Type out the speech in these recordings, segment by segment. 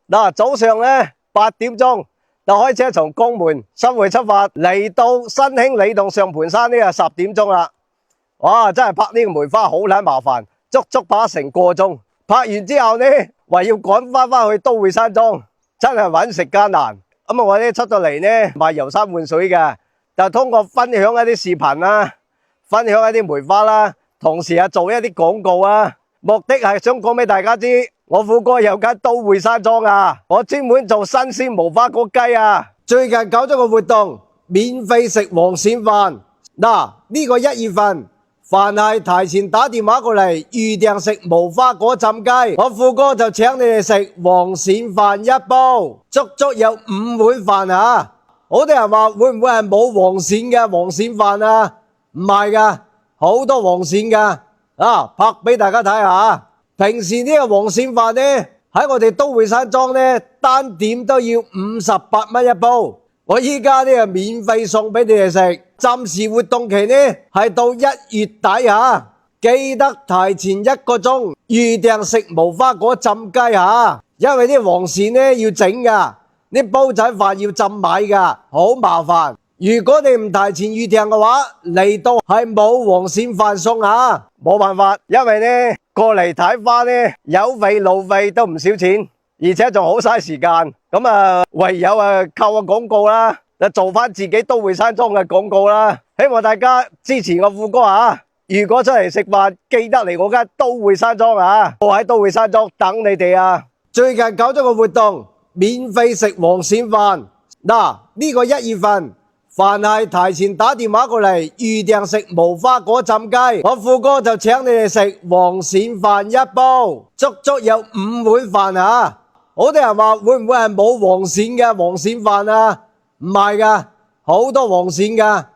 嗱，早上咧8點鐘就開車從江門新會出發，嚟到新興里洞上盤山呢就10點鐘啦。哇，真係拍呢個梅花好撚麻煩，足足拍成個鐘。拍完之後呢，還要趕翻去都會山莊，真係揾食艱難。咁我呢出到嚟呢賣遊山玩水嘅，就通過分享一啲視頻啦，分享一啲梅花啦，同時做一啲廣告啊。目的係想講俾大家知，我富哥有間都會山莊啊，我專門做新鮮無花果雞啊。最近搞咗個活動，免費食黃鱔飯。嗱，呢個1月份，凡係提前打電話過嚟預訂食無花果浸雞，我富哥就請你哋食黃鱔飯1煲，足足有5碗飯啊。好多人話會唔會係冇黃鱔嘅黃鱔飯啊？唔係噶，好多黃鱔噶。拍俾大家睇下。平時呢個黃鱔飯呢，喺我哋都會山莊呢，單點都要58蚊1煲。我依家呢，免費送俾你哋食。暫時活動期呢係到1月底吓，記得提前1個鐘預訂食無花果浸雞吓，因為啲黃鱔呢要整噶，啲煲仔飯要浸米噶，好麻煩。如果你唔提前預訂嘅話，嚟到係冇黃鱔飯送啊，冇辦法，因為呢過嚟睇花呢，油費路費都唔少錢，而且仲好嘥時間。咁唯有靠個廣告啦，就做翻自己都會山莊嘅廣告啦。希望大家支持我富哥啊！如果出嚟食飯，記得嚟我間都會山莊啊！我喺都會山莊等你哋啊！最近搞咗個活動，免費食黃鱔飯。嗱，呢個1月份，凡係提前打電話過嚟預訂食無花果浸雞，我富哥就請你哋食黃鱔飯1煲，足足有5碗飯啊！好多人話會唔會係冇黃鱔嘅黃鱔飯啊？唔係噶，好多黃鱔噶。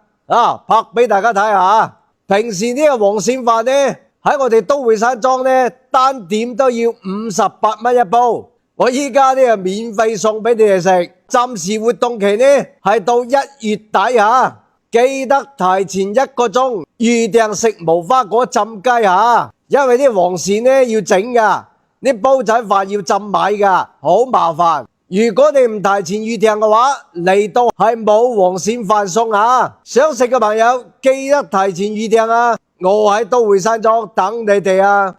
拍俾大家睇下。平時呢個黃鱔飯呢，喺我哋都會山莊呢，單點都要58蚊1煲。我依家呢免費送俾你哋食。暫時活動期呢係到1月底吓，記得提前1個鐘預訂食無花果浸雞吓，因為啲黃鱔呢要整噶，啲煲仔飯要浸米噶，好麻煩。如果你唔提前預訂嘅話，嚟到係冇黃鱔飯送啊！想食嘅朋友記得提前預訂啊！我喺都會山莊等你哋啊！